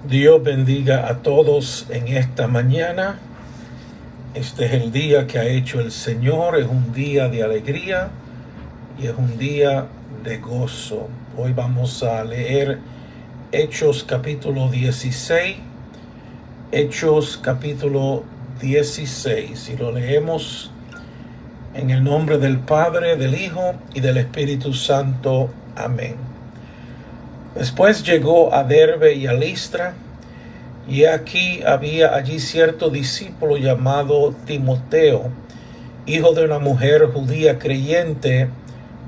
Dios bendiga a todos en esta mañana. Este es el día que ha hecho el Señor, es un día de alegría y es un día de gozo. Hoy vamos a leer Hechos capítulo 16. Hechos capítulo 16. Y lo leemos en el nombre del Padre, del Hijo y del Espíritu Santo. Amén. Después llegó a Derbe y a Listra, y aquí había allí cierto discípulo llamado Timoteo, hijo de una mujer judía creyente,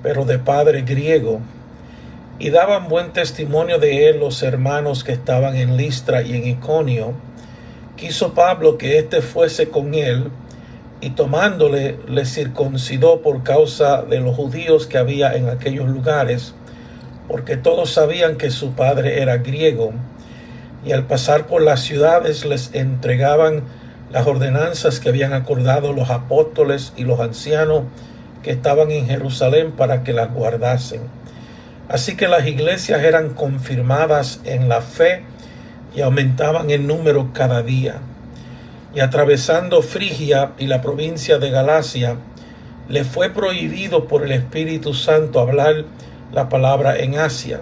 pero de padre griego. Y daban buen testimonio de él los hermanos que estaban en Listra y en Iconio. Quiso Pablo que éste fuese con él, y tomándole le circuncidó por causa de los judíos que había en aquellos lugares, porque todos sabían que su padre era griego. Y al pasar por las ciudades les entregaban las ordenanzas que habían acordado los apóstoles y los ancianos que estaban en Jerusalén para que las guardasen. Así que las iglesias eran confirmadas en la fe y aumentaban en número cada día. Y atravesando Frigia y la provincia de Galacia, le fue prohibido por el Espíritu Santo hablar la palabra en Asia.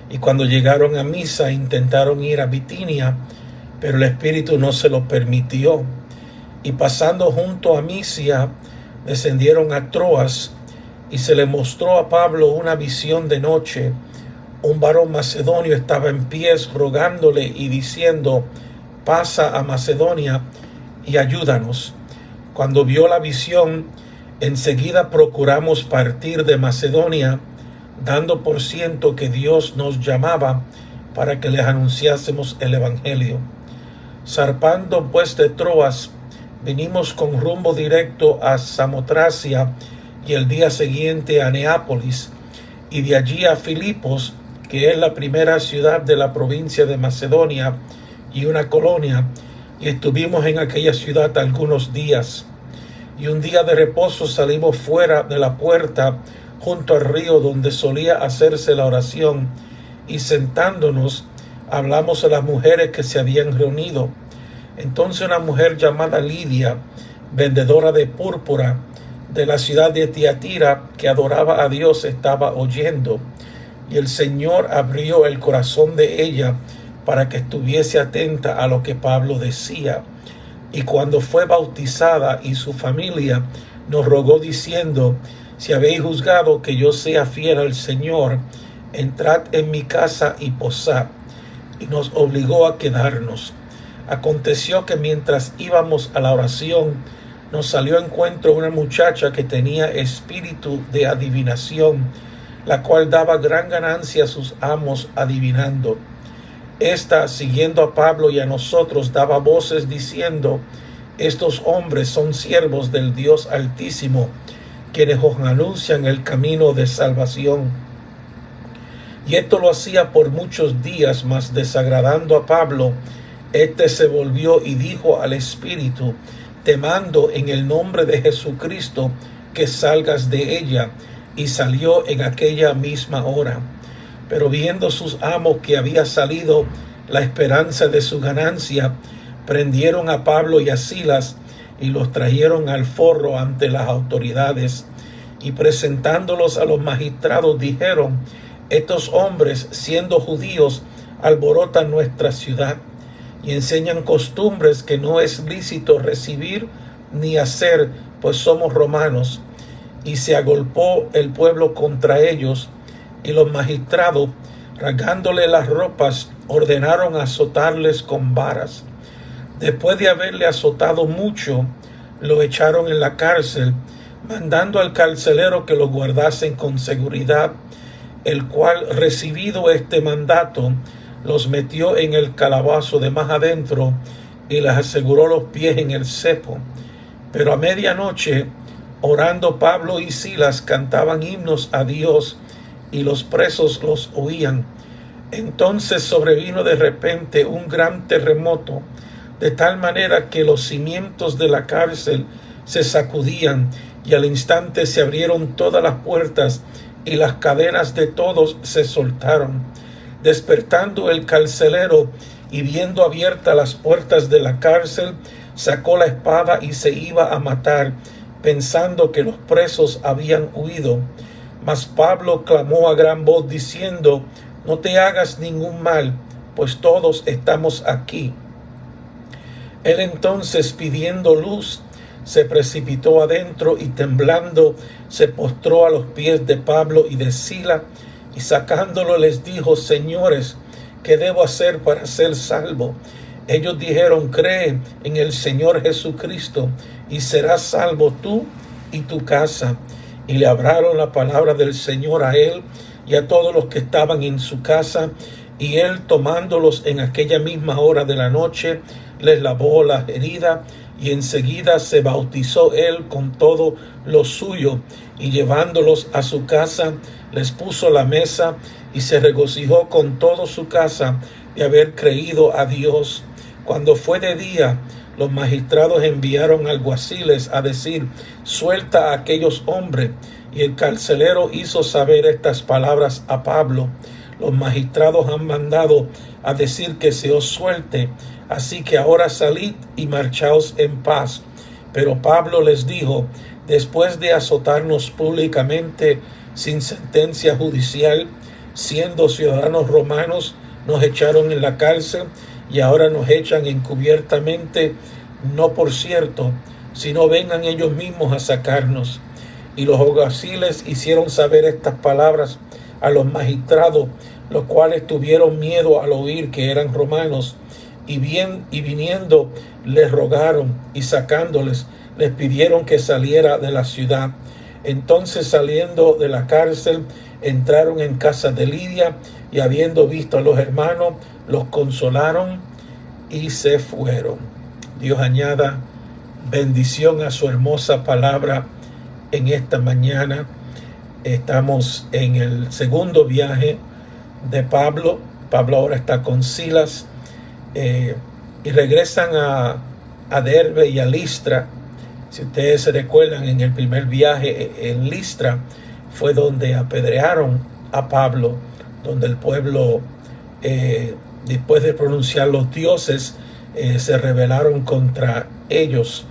Y cuando llegaron a Misa intentaron ir a Bitinia, pero el Espíritu no se lo permitió. Y pasando junto a Misia, descendieron a Troas, y se le mostró a Pablo una visión de noche. Un varón macedonio estaba en pies rogándole y diciendo: pasa a Macedonia y ayúdanos. Cuando vio la visión, enseguida procuramos partir de Macedonia, dando por ciento que Dios nos llamaba para que les anunciásemos el Evangelio. Zarpando pues de Troas, vinimos con rumbo directo a Samotracia y el día siguiente a Neápolis, y de allí a Filipos, que es la primera ciudad de la provincia de Macedonia y una colonia, y estuvimos en aquella ciudad algunos días. Y un día de reposo salimos fuera de la puerta junto al río donde solía hacerse la oración, y sentándonos hablamos a las mujeres que se habían reunido. Entonces una mujer llamada Lidia, vendedora de púrpura de la ciudad de Tiatira, que adoraba a Dios, estaba oyendo, y el Señor abrió el corazón de ella para que estuviese atenta a lo que Pablo decía. Y cuando fue bautizada y su familia, nos rogó diciendo: si habéis juzgado que yo sea fiel al Señor, entrad en mi casa y posad. Y nos obligó a quedarnos. Aconteció que mientras íbamos a la oración, nos salió a encuentro una muchacha que tenía espíritu de adivinación, la cual daba gran ganancia a sus amos adivinando. Esta, siguiendo a Pablo y a nosotros, daba voces diciendo: estos hombres son siervos del Dios Altísimo, quienes os anuncian el camino de salvación. Y esto lo hacía por muchos días, mas desagradando a Pablo, éste se volvió y dijo al espíritu: te mando en el nombre de Jesucristo que salgas de ella. Y salió en aquella misma hora. Pero viendo sus amos que había salido la esperanza de su ganancia, prendieron a Pablo y a Silas y los trajeron al forro ante las autoridades. Y presentándolos a los magistrados dijeron: estos hombres, siendo judíos, alborotan nuestra ciudad y enseñan costumbres que no es lícito recibir ni hacer, pues somos romanos. Y se agolpó el pueblo contra ellos, y los magistrados, rasgándole las ropas, ordenaron azotarles con varas. Después de haberle azotado mucho, lo echaron en la cárcel, mandando al carcelero que lo guardasen con seguridad, el cual, recibido este mandato, los metió en el calabozo de más adentro y les aseguró los pies en el cepo. Pero a medianoche, orando, Pablo y Silas cantaban himnos a Dios, y los presos los oían. Entonces sobrevino de repente un gran terremoto, de tal manera que los cimientos de la cárcel se sacudían, y al instante se abrieron todas las puertas, y las cadenas de todos se soltaron. Despertando el carcelero y viendo abiertas las puertas de la cárcel, sacó la espada y se iba a matar, pensando que los presos habían huido. Mas Pablo clamó a gran voz diciendo: no te hagas ningún mal, pues todos estamos aquí. Él entonces, pidiendo luz, se precipitó adentro y temblando se postró a los pies de Pablo y de Sila, y sacándolo les dijo: señores, ¿qué debo hacer para ser salvo? Ellos dijeron: cree en el Señor Jesucristo y serás salvo tú y tu casa. Y le hablaron la palabra del Señor a él y a todos los que estaban en su casa. Y él, tomándolos en aquella misma hora de la noche, les lavó la herida, y enseguida se bautizó él con todo lo suyo, y llevándolos a su casa, les puso la mesa, y se regocijó con toda su casa de haber creído a Dios. Cuando fue de día, los magistrados enviaron alguaciles a decir: suelta a aquellos hombres. Y el carcelero hizo saber estas palabras a Pablo: los magistrados han mandado a decir que se os suelte, así que ahora salid y marchaos en paz. Pero Pablo les dijo: después de azotarnos públicamente sin sentencia judicial, siendo ciudadanos romanos, nos echaron en la cárcel, y ahora nos echan encubiertamente, no por cierto, sino vengan ellos mismos a sacarnos. Y los alguaciles hicieron saber estas palabras a los magistrados, los cuales tuvieron miedo al oír que eran romanos, y viniendo les rogaron, y sacándoles les pidieron que saliera de la ciudad. Entonces, saliendo de la cárcel, entraron en casa de Lidia, y habiendo visto a los hermanos, los consolaron y se fueron. Dios añada bendición a su hermosa palabra en esta mañana. Estamos en el segundo viaje de Pablo. Pablo ahora está con Silas, y regresan a Derbe y a Listra. Si ustedes se recuerdan, en el primer viaje en Listra fue donde apedrearon a Pablo, donde el pueblo, después de pronunciar los dioses, se rebelaron contra ellos.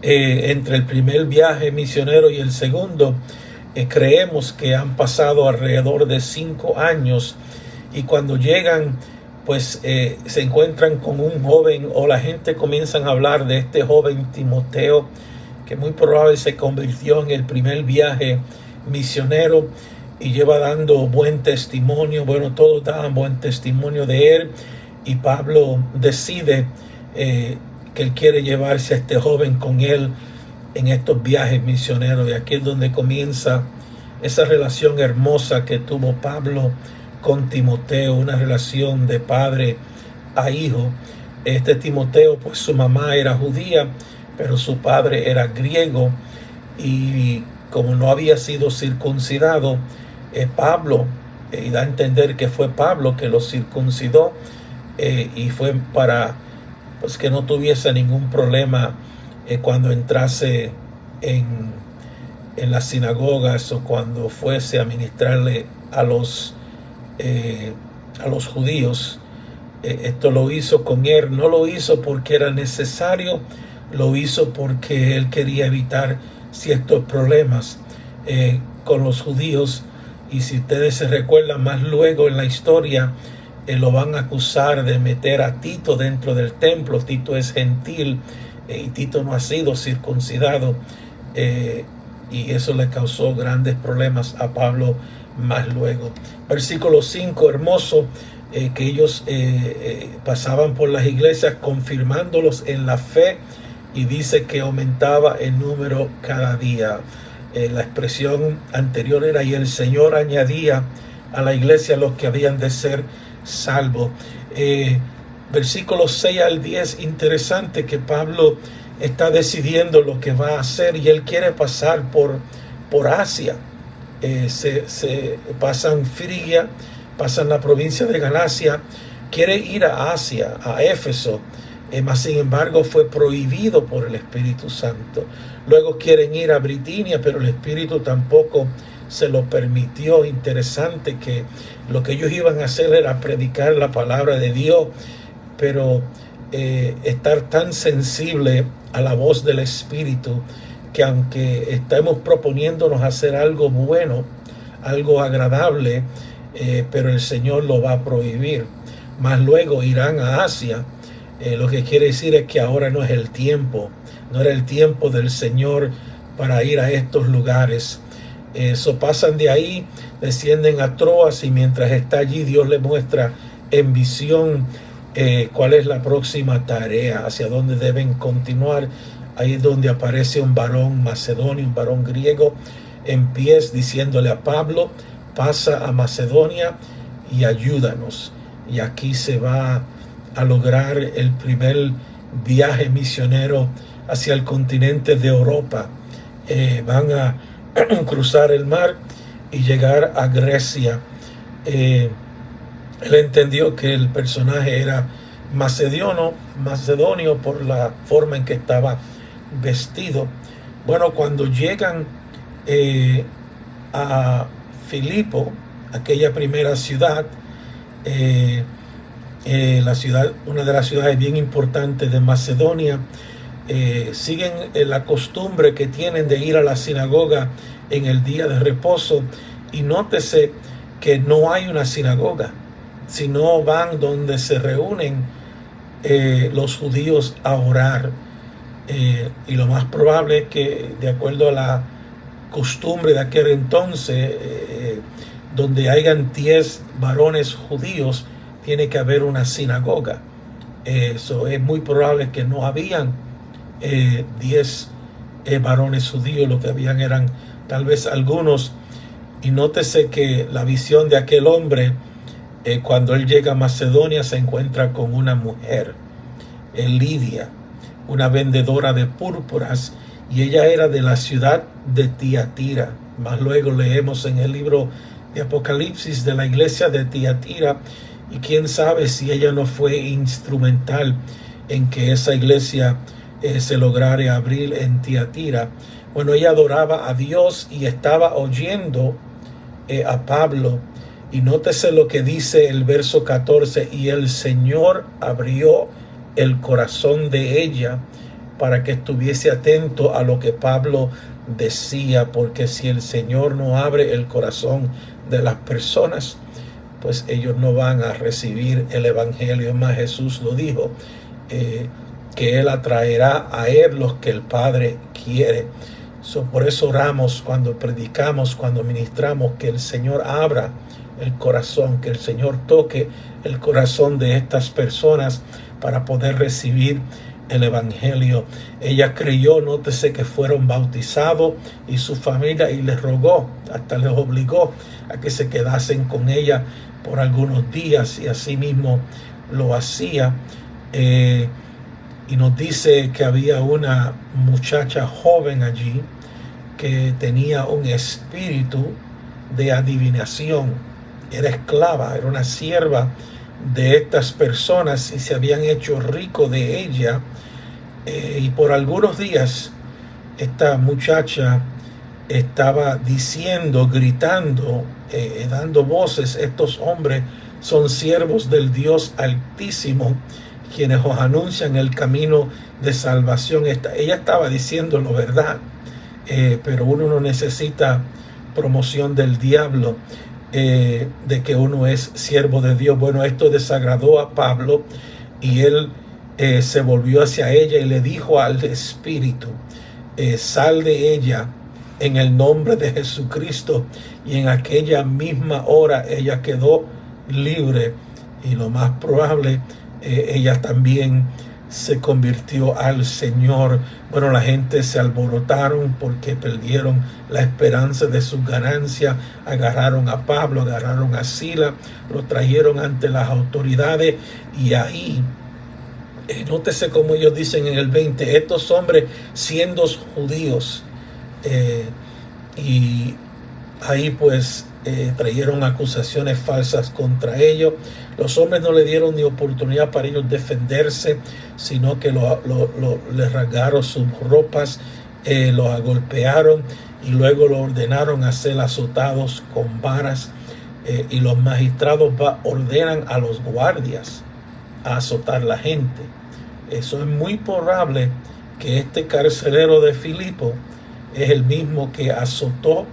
Entre el primer viaje misionero y el segundo, creemos que han pasado alrededor de 5 años, y cuando llegan, pues se encuentran con un joven, o la gente comienzan a hablar de este joven Timoteo, que muy probable se convirtió en el primer viaje misionero y lleva dando buen testimonio. Bueno, todos daban buen testimonio de él, y Pablo decide que él quiere llevarse a este joven con él en estos viajes misioneros. Y aquí es donde comienza esa relación hermosa que tuvo Pablo con Timoteo, una relación de padre a hijo. Este Timoteo, pues su mamá era judía, pero su padre era griego, y como no había sido circuncidado, Pablo, y da a entender que fue Pablo que lo circuncidó, y fue para pues que no tuviese ningún problema cuando entrase en las sinagogas, o cuando fuese a ministrarle a los judíos. Esto lo hizo con él. No lo hizo porque era necesario, lo hizo porque él quería evitar ciertos problemas con los judíos. Y si ustedes se recuerdan, más luego en la historia, lo van a acusar de meter a Tito dentro del templo. Tito es gentil, y Tito no ha sido circuncidado, y eso le causó grandes problemas a Pablo más luego. Versículo 5, hermoso, que ellos pasaban por las iglesias confirmándolos en la fe, y dice que aumentaba el número cada día. La expresión anterior era: y el Señor añadía a la iglesia los que habían de ser salvos. Versículos 6 al 10, interesante que Pablo está decidiendo lo que va a hacer, y él quiere pasar por Asia. Se pasan Frigia, pasan la provincia de Galacia, quiere ir a Asia, a Éfeso, mas sin embargo fue prohibido por el Espíritu Santo. Luego quieren ir a Bitinia, pero el Espíritu tampoco se lo permitió. Interesante que lo que ellos iban a hacer era predicar la palabra de Dios, pero estar tan sensible a la voz del Espíritu, que aunque estemos proponiéndonos hacer algo bueno, algo agradable, pero el Señor lo va a prohibir. Más luego irán a Asia. Lo que quiere decir es que ahora no es el tiempo, no era el tiempo del Señor para ir a estos lugares. Pasan de ahí, descienden a Troas, y mientras está allí Dios le muestra en visión cuál es la próxima tarea, hacia dónde deben continuar. Ahí es donde aparece un varón macedonio, un varón griego, en pies, diciéndole a Pablo: pasa a Macedonia y ayúdanos. Y aquí se va a lograr el primer viaje misionero hacia el continente de Europa. Van a cruzar el mar y llegar a Grecia. Él entendió que el personaje era macedonio por la forma en que estaba vestido. Bueno, cuando llegan a Filipo, aquella primera ciudad, una de las ciudades bien importantes de Macedonia, siguen la costumbre que tienen de ir a la sinagoga en el día de reposo. Y nótese que no hay una sinagoga, sino van donde se reúnen los judíos a orar. Y lo más probable es que, de acuerdo a la costumbre de aquel entonces, donde hayan 10 varones judíos, tiene que haber una sinagoga. Eso es muy probable que no habían 10 varones judíos, lo que habían eran tal vez algunos. Y nótese que la visión de aquel hombre, cuando él llega a Macedonia, se encuentra con una mujer, Lidia, una vendedora de púrpuras, y ella era de la ciudad de Tiatira. Más luego leemos en el libro de Apocalipsis de la iglesia de Tiatira, y quién sabe si ella no fue instrumental en que esa iglesia se lograra abrir en Tiatira. Bueno, ella adoraba a Dios y estaba oyendo a Pablo. Y nótese lo que dice el verso 14: y el Señor abrió el corazón de ella para que estuviese atento a lo que Pablo decía, porque si el Señor no abre el corazón de las personas, pues ellos no van a recibir el evangelio. Más, Jesús lo dijo, que Él atraerá a Él los que el Padre quiere. Por eso oramos cuando predicamos, cuando ministramos, que el Señor abra el corazón, que el Señor toque el corazón de estas personas para poder recibir el evangelio. Ella creyó, nótese que fueron bautizados, y su familia, y les rogó, hasta les obligó a que se quedasen con ella por algunos días, y así mismo lo hacía. Y nos dice que había una muchacha joven allí que tenía un espíritu de adivinación. Era esclava, era una sierva de estas personas, y se habían hecho rico de ella. Y por algunos días esta muchacha estaba diciendo, gritando, dando voces: estos hombres son siervos del Dios Altísimo, quienes os anuncian el camino de salvación. Ella estaba diciendo lo verdad, pero uno no necesita promoción del diablo de que uno es siervo de Dios. Bueno, esto desagradó a Pablo, y él se volvió hacia ella y le dijo al espíritu: sal de ella en el nombre de Jesucristo. Y en aquella misma hora ella quedó libre, y lo más probable, ella también se convirtió al Señor. Bueno, la gente se alborotaron porque perdieron la esperanza de sus ganancias. Agarraron a Pablo, agarraron a Silas, lo trajeron ante las autoridades, y ahí, nótese como ellos dicen en el 20, estos hombres siendo judíos, y ahí pues trajeron acusaciones falsas contra ellos. Los hombres no le dieron ni oportunidad para ellos defenderse, sino que les rasgaron sus ropas, los golpearon y luego lo ordenaron a ser azotados con varas, y los magistrados ordenan a los guardias a azotar la gente. Eso es muy probable que este carcelero de Filipo es el mismo que azotó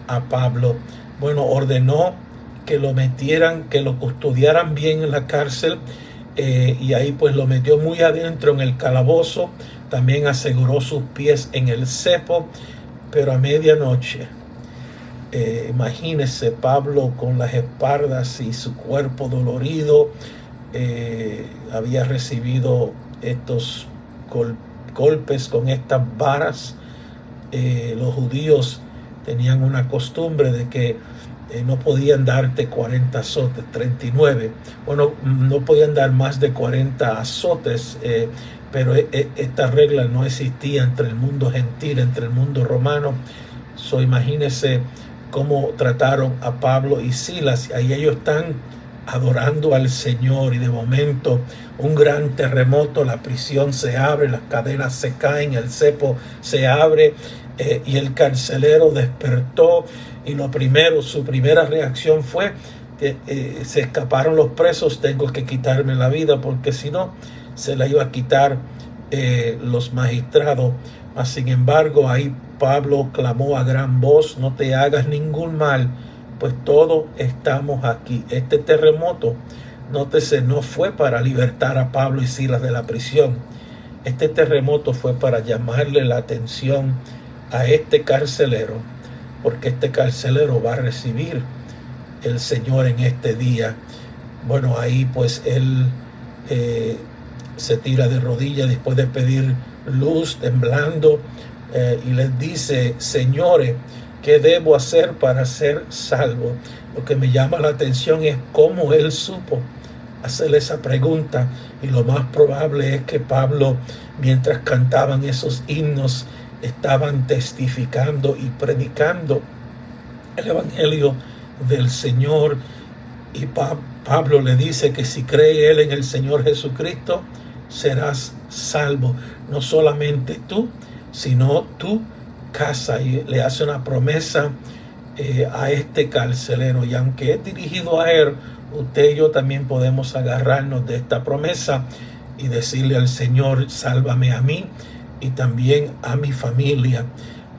a Pablo. Bueno, ordenó que lo metieran, que lo custodiaran bien en la cárcel, y ahí pues lo metió muy adentro en el calabozo. También aseguró sus pies en el cepo, pero a medianoche, imagínese Pablo con las espaldas y su cuerpo dolorido, había recibido estos golpes con estas varas. Los judíos tenían una costumbre de que no podían darte 40 azotes, 39. Bueno, no podían dar más de 40 azotes, pero esta regla no existía entre el mundo gentil, entre el mundo romano. Imagínense cómo trataron a Pablo y Silas. Ahí ellos están adorando al Señor, y de momento un gran terremoto, la prisión se abre, las cadenas se caen, el cepo se abre, y el carcelero despertó, y su primera reacción fue que se escaparon los presos, tengo que quitarme la vida porque si no se la iba a quitar los magistrados. Mas sin embargo ahí Pablo clamó a gran voz: no te hagas ningún mal, pues todos estamos aquí. Este terremoto, nótese, no fue para libertar a Pablo y Silas de la prisión. Este terremoto fue para llamarle la atención a este carcelero, porque este carcelero va a recibir el Señor en este día. Bueno, ahí pues él se tira de rodillas después de pedir luz, temblando, y les dice: señores, ¿qué debo hacer para ser salvo? Lo que me llama la atención es cómo él supo hacerle esa pregunta, y lo más probable es que Pablo, mientras cantaban esos himnos, estaban testificando y predicando el evangelio del Señor. Y Pablo le dice que si cree él en el Señor Jesucristo, serás salvo. No solamente tú, sino tu casa. Y le hace una promesa a este carcelero. Y aunque es dirigido a él, usted y yo también podemos agarrarnos de esta promesa y decirle al Señor: sálvame a mí y también a mi familia.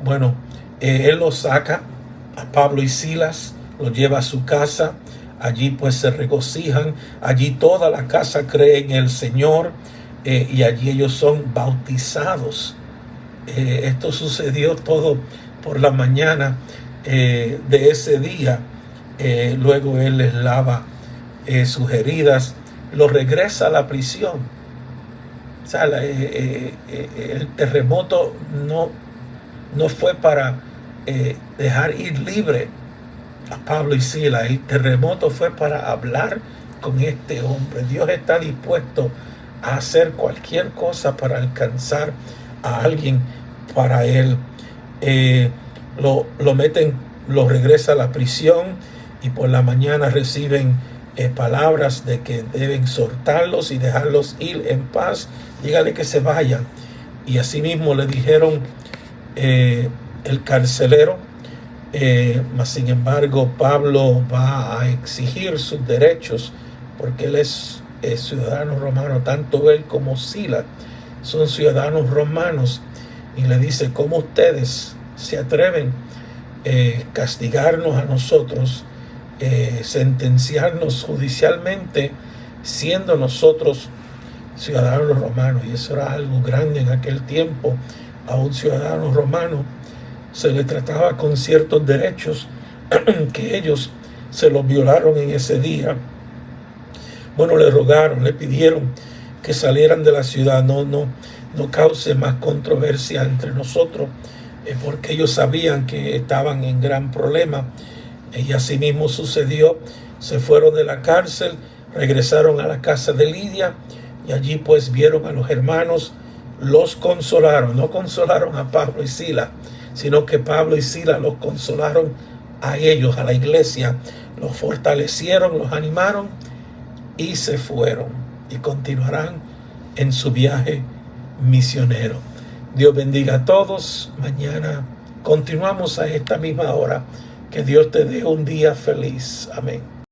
Bueno, él lo saca a Pablo y Silas, lo lleva a su casa. Allí pues se regocijan, allí toda la casa cree en el Señor, y allí ellos son bautizados. Esto sucedió todo por la mañana de ese día. Luego él les lava sus heridas, los regresa a la prisión. O sea, el terremoto no fue para dejar ir libre a Pablo y Silas. El terremoto fue para hablar con este hombre. Dios está dispuesto a hacer cualquier cosa para alcanzar a alguien para él. Lo meten, lo regresa a la prisión, y por la mañana reciben palabras de que deben soltarlos y dejarlos ir en paz. Dígale que se vayan. Y asimismo le dijeron el carcelero. Mas sin embargo Pablo va a exigir sus derechos, porque él es ciudadano romano. Tanto él como Silas son ciudadanos romanos, y le dice: ¿cómo ustedes se atreven castigarnos a nosotros, sentenciarnos judicialmente, siendo nosotros ciudadanos romanos? Y eso era algo grande en aquel tiempo. A un ciudadano romano se le trataba con ciertos derechos que ellos se los violaron en ese día. Bueno, le rogaron, le pidieron que salieran de la ciudad, no cause más controversia entre nosotros, porque ellos sabían que estaban en gran problema. Y así mismo sucedió. Se fueron de la cárcel, regresaron a la casa de Lidia, y allí pues vieron a los hermanos, los consolaron. No consolaron a Pablo y Silas, sino que Pablo y Silas los consolaron a ellos, a la iglesia. Los fortalecieron, los animaron, y se fueron, y continuarán en su viaje misionero. Dios bendiga a todos. Mañana continuamos a esta misma hora. Que Dios te dé un día feliz. Amén.